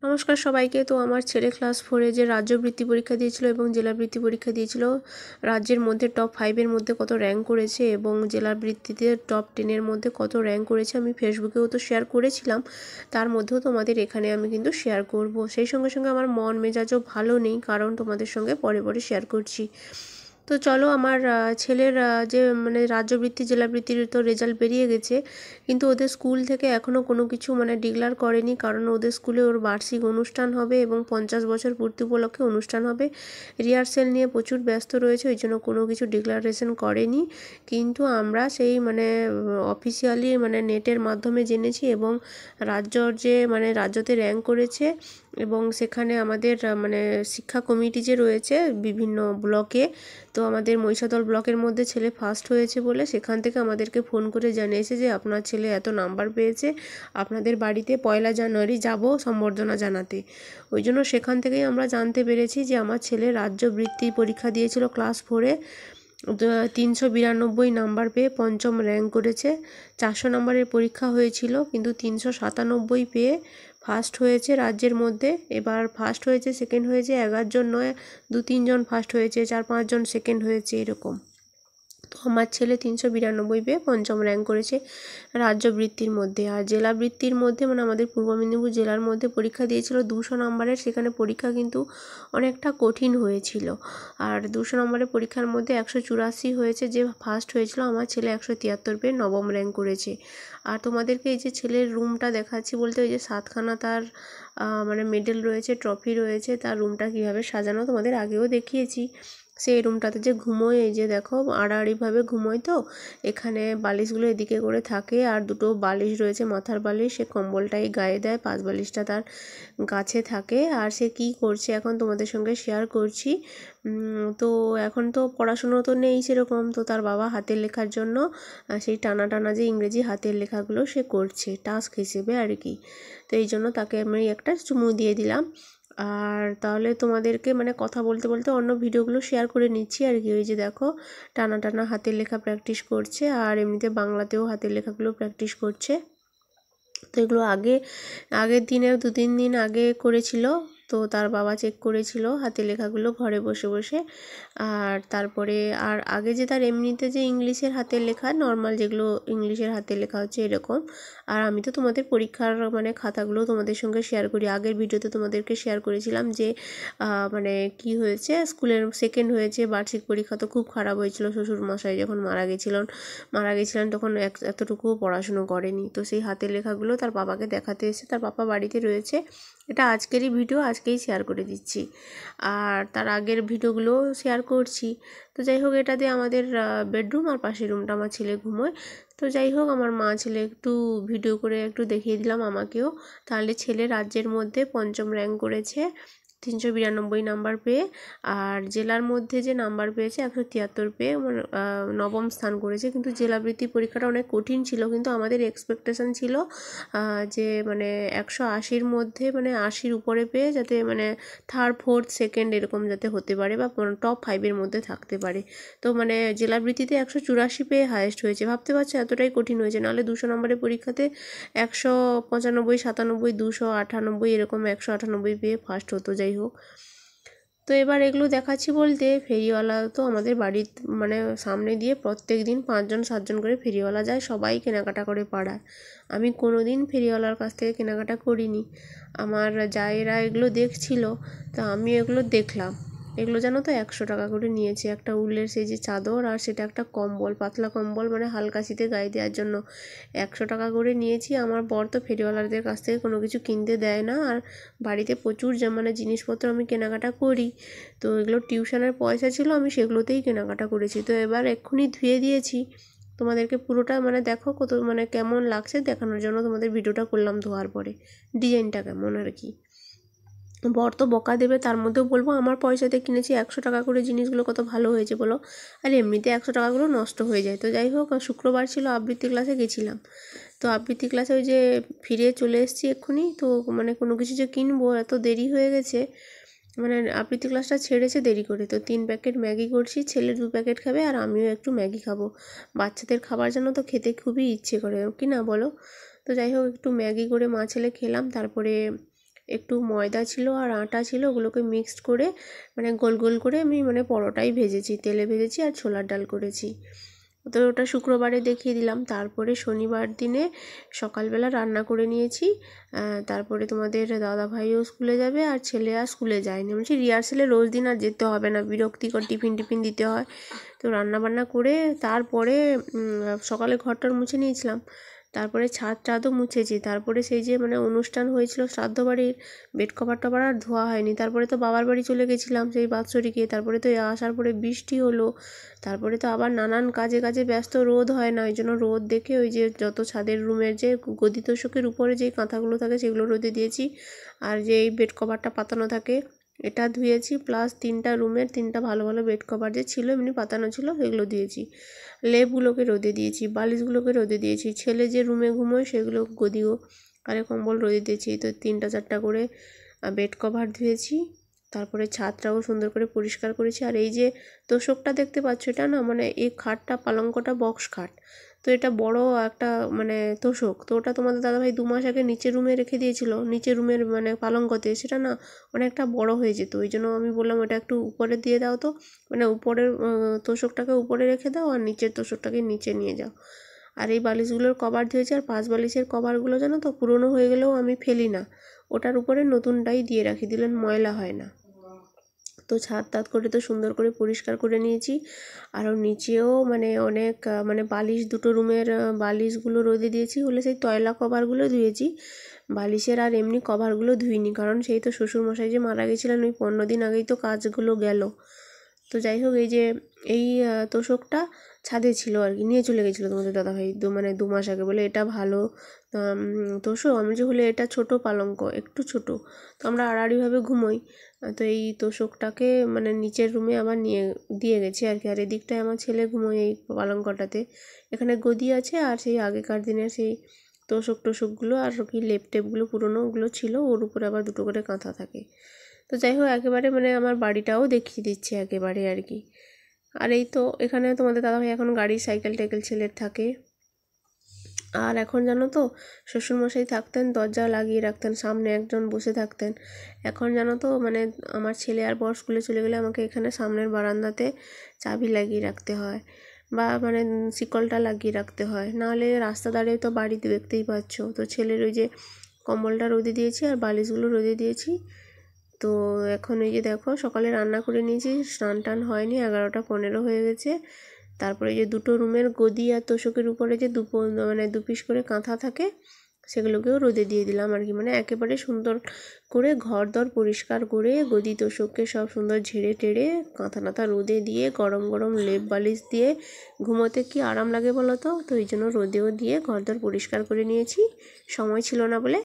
নমস্কার সবাইকে। তো আমার ছেলে ক্লাস 4 যে রাজ্য বৃত্তি পরীক্ষা দিয়েছিল এবং জেলা বৃত্তি পরীক্ষা দিয়েছিল, রাজ্যের মধ্যে টপ 5 এর মধ্যে কত র্যাঙ্ক করেছে এবং জেলা বৃত্তিতে টপ 10 এর মধ্যে কত র্যাঙ্ক করেছে আমি ফেসবুকেও তো শেয়ার করেছিলাম, তার মধ্যেও তোমাদের এখানে আমি কিন্তু শেয়ার করব। সেই সঙ্গে সঙ্গে আমার মন মেজাজও ভালো নেই, কারণ তোমাদের সঙ্গে পরে পরে শেয়ার করছি। তো চলো, আমার ছেলের যে মানে রাজ্যবৃত্তি জেলাবৃত্তির তো রেজাল্ট বেরিয়ে গেছে, কিন্তু ওদের স্কুল থেকে এখনও কোনো কিছু ডিক্লার করেনি, কারণ ওদের স্কুলে ওর বার্ষিক অনুষ্ঠান হবে এবং 50 বছর পূর্তি উপলক্ষে অনুষ্ঠান হবে। রিহার্সেল নিয়ে প্রচুর ব্যস্ত রয়েছে, ওই জন্য কোনো কিছু ডিক্লারেশন করেনি। কিন্তু আমরা সেই অফিসিয়ালি নেটের মাধ্যমে জেনেছি, এবং রাজ্যর যে রাজ্যতে র্যাঙ্ক করেছে, এবং সেখানে আমাদের শিক্ষা কমিটি যে রয়েছে বিভিন্ন ব্লকে, তো আমাদের মহিষাদল ব্লকের মধ্যে ছেলে ফার্স্ট হয়েছে বলে সেখান থেকে আমাদেরকে ফোন করে জানিয়েছে যে আপনার ছেলে এত নাম্বার পেয়েছে, আপনাদের বাড়িতে 1 জানুয়ারি যাব সম্বর্ধনা জানাতে। ওই জন্য সেখান থেকেই আমরা জানতে পেরেছি যে আমার ছেলে রাজ্য বৃত্তি পরীক্ষা দিয়েছিল ক্লাস 4-এ, 392 নাম্বার পেয়ে 5ম র্যাঙ্ক করেছে। 400 নাম্বারের পরীক্ষা হয়েছিল, কিন্তু 397 পেয়ে ফার্স্ট হয়েছে রাজ্যের মধ্যে। এবার ফার্স্ট হয়েছে, সেকেন্ড হয়েছে, 11 জন নয় 2-3 জন ফার্স্ট হয়েছে, 4-5 জন সেকেন্ড হয়েছে, এরকম। তো আমার ছেলে 392 পেয়ে 5ম র্যাঙ্ক করেছে রাজ্য বৃত্তির মধ্যে। আর জেলা বৃত্তির মধ্যে আমাদের পূর্ব মেদিনীপুর জেলার মধ্যে পরীক্ষা দিয়েছিল 200 নম্বরের, সেখানে পরীক্ষা কিন্তু অনেকটা কঠিন হয়েছিল। আর 200 নম্বরের পরীক্ষার মধ্যে 184 হয়েছে, যে ফার্স্ট হয়েছিল। আমার ছেলে 173 পেয়ে 9ম র্যাঙ্ক করেছে। আর তোমাদেরকে এই যে ছেলের রুমটা দেখাচ্ছি, বলতে ওই যে 7খানা তার মেডেল রয়েছে, ট্রফি রয়েছে, তার রুমটা কীভাবে সাজানো তোমাদের আগেও দেখিয়েছি। সেই রুমটাতে যে ঘুমোয়, এই যে দেখো আড়াআড়িভাবে ঘুমোয়, তো এখানে বালিশগুলো এদিকে করে থাকে, আর দুটো বালিশ রয়েছে মাথার বালিশ, সে কম্বলটাই গায়ে দেয়, 5 বালিশটা তার গাছে থাকে। আর সে কি করছে এখন তোমাদের সঙ্গে শেয়ার করছি। তো এখন তো পড়াশুনো তো নেই সেরকম, তো তার বাবা হাতের লেখার জন্য সেই টানা টানা যে ইংরেজি হাতের লেখাগুলো সে করছে টাস্ক হিসেবে আর কি। তো এই জন্য তাকে আমি একটা চুমু দিয়ে দিলাম। আর তাহলে তোমাদেরকে কথা বলতে বলতে অন্য ভিডিওগুলো শেয়ার করে নিচ্ছি আর কি। ওই যে দেখো টানা টানা হাতের লেখা প্র্যাকটিস করছে, আর এমনিতে বাংলাতেও হাতের লেখাগুলো প্র্যাকটিস করছে। তো এগুলো আগের দিনে 2-3 দিন আগে করেছিল, তো তার বাবা চেক করেছিল হাতের লেখাগুলো ঘরে বসে বসে। আর তারপরে আর আগে যে তার এমনিতে যে ইংলিশের হাতের লেখা নর্মাল, যেগুলো ইংলিশের হাতের লেখা হচ্ছে এরকম। আর আমি তো তোমাদের পরীক্ষার খাতাগুলো তোমাদের সঙ্গে শেয়ার করি, আগের ভিডিওতে তোমাদেরকে শেয়ার করেছিলাম যে কি হয়েছে, স্কুলের সেকেন্ড হয়েছে। বার্ষিক পরীক্ষা তো খুব খারাপ হয়েছিল, শ্বশুর মশাই যখন মারা গেছিলেন তখন এতটুকুও পড়াশুনো করেনি। তো সেই হাতের লেখাগুলো তার বাবাকে দেখাতে এসে, তার বাবা বাড়িতে রয়েছে। এটা আজকেরই ভিডিও, আজকেই শেয়ার করে দিচ্ছি, আর তার আগের ভিডিওগুলো শেয়ার করছি। তো যাই হোক, এটা দিয়ে আমাদের বেডরুম, আর পাশের রুমটা আমার ছেলে ঘুমোয়। তো যাই হোক, আমার মা ছেলে একটু ভিডিও করে একটু দেখিয়ে দিলাম আমাকেও। তাহলে ছেলে রাজ্যের মধ্যে 5ম র্যাঙ্ক করেছে 392 নাম্বার পেয়ে। আর জেলার মধ্যে যে নাম্বার পেয়েছে 173 পেয়ে 9ম স্থান করেছে। কিন্তু জেলাবৃত্তি পরীক্ষাটা অনেক কঠিন ছিল, কিন্তু আমাদের এক্সপেকটেশন ছিল যে 180-র মধ্যে 80-র উপরে পেয়ে যাতে থার্ড ফোর্থ সেকেন্ড এরকম যাতে হতে পারে, বা টপ 5-এর মধ্যে থাকতে পারে। তো জেলাবৃত্তিতে 184 পেয়ে হায়েস্ট হয়েছে। ভাবতে পারছো এতটাই কঠিন হয়েছে, নাহলে 200 নম্বরের পরীক্ষাতে 195, 97, 298 এরকম 198 পেয়ে ফার্স্ট হতো। যাই হোক, তো এবার এগুলো দেখাচ্ছি বলতে, ফেরিওয়ালা তো আমাদের বাড়ির সামনে দিয়ে প্রত্যেক দিন 5-7 জন করে ফেরিওয়ালা যায়, সবাই কেনাকাটা করে পাড়ায়। আমি কোনো দিন ফেরিওয়ালার কাছ থেকে কেনাকাটা করিনি। আমার জায়েরা এগুলো দেখছিল, তা আমি এগুলো দেখলাম। এগুলো জানো তো 100 টাকা করে নিয়েছে, একটা উলের সেই যে চাদর, আর সেটা একটা কম্বল, পাতলা কম্বল, হালকা শীতে গায়ে দেওয়ার জন্য 100 টাকা করে নিয়েছি। আমার বর তো ফেরিওয়ালাদের কাছ থেকে কোনো কিছু কিনতে দেয় না, আর বাড়িতে প্রচুর জিনিসপত্র আমি কেনাকাটা করি। তো এগুলো টিউশনের পয়সা ছিল, আমি সেগুলোতেই কেনাকাটা করেছি। তো এবার এক্ষুনি ধুয়ে দিয়েছি, তোমাদেরকে পুরোটা দেখো কত কেমন লাগছে দেখানোর জন্য তোমাদের ভিডিওটা করলাম ধোয়ার পরে, ডিজাইনটা কেমন আর কি। বর তো বকা দেবে, তার মধ্যেও বলবো আমার পয়সাতে কিনেছি 100 টাকা করে, জিনিসগুলো কত ভালো হয়েছে বলো। আর এমনিতে 100 টাকাগুলো নষ্ট হয়ে যায়। তো যাই হোক, শুক্রবার ছিল, আবৃত্তি ক্লাসে গেছিলাম। তো আবৃত্তি ক্লাসে ওই যে ফিরে চলে এসেছি এক্ষুনি, তো কোনো কিছু যে কিনবো, এত দেরি হয়ে গেছে। আবৃত্তি ক্লাসটা ছেড়েছে দেরি করে, তো 3 প্যাকেট ম্যাগি করছি, ছেলে 2 প্যাকেট খাবে, আর আমিও একটু ম্যাগি খাবো। বাচ্চাদের খাবার জানো তো খেতে খুবই ইচ্ছে করে, কি না বলো। তো যাই হোক, একটু ম্যাগি করে মা ছেলে খেলাম। তারপরে একটু ময়দা ছিল আর আটা ছিল, ওগুলোকে মিক্সড করে মানে গোল গোল করে আমি মানে পরোটাই ভেজেছি, তেলে ভেজেছি আর ছোলার ডাল করেছি। তো ওটা শুক্রবারে দেখিয়ে দিলাম। তারপরে শনিবার দিনে সকালবেলা রান্না করে নিয়েছি। তারপরে তোমাদের দাদাভাইও স্কুলে যাবে আর ছেলে আর স্কুলে যায়নি, বলছি রিহার্সেলে রোজ দিন আর যেতে হবে না, বিরক্তিকর, টিফিন টিফিন দিতে হয়। তো রান্নাবান্না করে তারপরে সকালে ঘরটার মুছে নিয়েছিলাম, তারপরে ছাদ টাদও মুছেছি। তারপরে সেই যে মানে অনুষ্ঠান হয়েছিল শ্রাদ্ধ বাড়ির, বেড কভার টভার আর ধোয়া হয়নি। তারপরে তো বাবার বাড়ি চলে গেছিলাম সেই বাৎসরিকে, তারপরে তো আসার পরে বৃষ্টি হলো, তারপরে তো আবার নানান কাজে কাজে ব্যস্ত, রোদ হয় না, ওই জন্য রোদ দেখে ওই যে যত ছাদের রুমের যে গদি তোষকের উপরে যেই কাঁথাগুলো থাকে সেগুলো রোদে দিয়েছি, আর যে এই বেড কভারটা পাতানো থাকে এটা ধুয়েছি, প্লাস 3টা রুমের 3টা ভালো ভালো বেড কভার যে ছিল এমনি পাতানো ছিল সেগুলো দিয়েছি, লেপগুলোকে রোদে দিয়েছি, বালিশগুলোকে রোদে দিয়েছি, ছেলে যে রুমে ঘুমোয় সেগুলো গদিও আরে কম্বল রোদে দিয়েছি। তো 3টা 4টা করে বেড কভার ধুয়েছি, তারপরে ছাদটাও সুন্দর করে পরিষ্কার করেছি। আর এই যে তোষকটা দেখতে পাচ্ছ, এটা না মানে এই খাটটা পালঙ্কটা বক্স খাট, তো এটা বড় একটা মানে তোষক, তো ওটা তোমাদের দাদাভাই 2 মাস আগে নিচের রুমে রেখে দিয়েছিল, নিচের রুমের মানে পালঙ্কতে, সেটা না অনেকটা বড় হয়ে যেত, ওই জন্য আমি বললাম ওটা একটু উপরে দিয়ে দাও, তো মানে উপরের তোষকটাকে উপরে রেখে দাও আর নিচের তোষকটাকে নিচে নিয়ে যাও। আর এই বালিশগুলোর কভার দিয়েছি, আর 5 বালিশের কভারগুলো জানো তো পুরনো হয়ে গেলেও আমি ফেলি না, ওটার উপরে নতুনটাই দিয়ে রাখি, দিলে ময়লা হয় না। তো ছাদ টাদ করে তো সুন্দর করে পরিষ্কার করে নিয়েছি। আরও নিচেও মানে অনেক মানে বালিশ, 2টো রুমের বালিশগুলো রোদে দিয়েছি, হলে সেই তয়লা কভারগুলো ধুয়েছি, বালিশের আর এমনি কভারগুলো ধুইনি, কারণ সেই তো শ্বশুরমশাই যে মারা গেছিলেন ওই 15 দিন আগেই তো কাজগুলো গেল। তো যাই হোক, এই যে এই তোষকটা ছাদে ছিল আর কি, নিয়ে চলে গেছিলো তোমাদের দাদাভাই মানে 2 মাস আগে, বলে এটা ভালো তোষক। আমি যে হলে এটা ছোট পালঙ্ক, একটু ছোট, তো আমরা আড়াআড়িভাবে ঘুমোই, তো এই তোষকটাকে মানে নিচের রুমে আবার নিয়ে দিয়ে গেছি আর কি। আর এদিকটায় আমার ছেলে ঘুমোয় এই পালঙ্কটাতে, এখানে গদি আছে, আর সেই আগেকার দিনের সেই তোষক টোষকগুলো আর কি লেপ টেপগুলো পুরোনোগুলো ছিল, ওর উপরে আবার 2টো করে কাঁথা থাকে। তো যাই হোক, একেবারে মানে আমার বাড়িটাও দেখিয়ে দিচ্ছে একেবারে আর কি। আর এই তো এখানে তোমাদের দাদাভাই এখন গাড়ি সাইকেল টাইকেল ছেলের থাকে। আর এখন জানো তো, শ্বশুরমশাই থাকতেন দরজা লাগিয়ে রাখতেন, সামনে একজন বসে থাকতেন। এখন জানো তো মানে আমার ছেলে আর বর স্কুলে চলে গেলে আমাকে এখানে সামনের বারান্দাতে চাবি লাগিয়ে রাখতে হয়, বা মানে শিকলটা লাগিয়ে রাখতে হয়, নাহলে রাস্তা দাঁড়িয়ে তো বাড়ি দেখতেই পাচ্ছ। তো ছেলের ওই যে কম্বলটা রোদে দিয়েছি আর বালিশগুলো রোদে দিয়েছি। তো এখন এই যে দেখো সকালে রান্না করে নিয়েছি, স্নান টান হয়নি, 11টা 15 হয়ে গেছে। তারপরে যে 2টো রুমের গদি আর তোষকের উপরে যে মানে 2 পিস করে কাঁথা থাকে সেগুলোকেও রোদে দিয়ে দিলাম আর কি, মানে একেবারে সুন্দর করে ঘর দর পরিষ্কার করে গদি তোষককে সব সুন্দর ঝেড়ে টেড়ে কাঁথা নাথা রোদে দিয়ে গরম গরম লেপ বালিশ দিয়ে ঘুমোতে কি আরাম লাগে বলো তো। তো এই জন্য রোদেও দিয়ে ঘর দর পরিষ্কার করে নিয়েছি, সময় ছিল না বলে।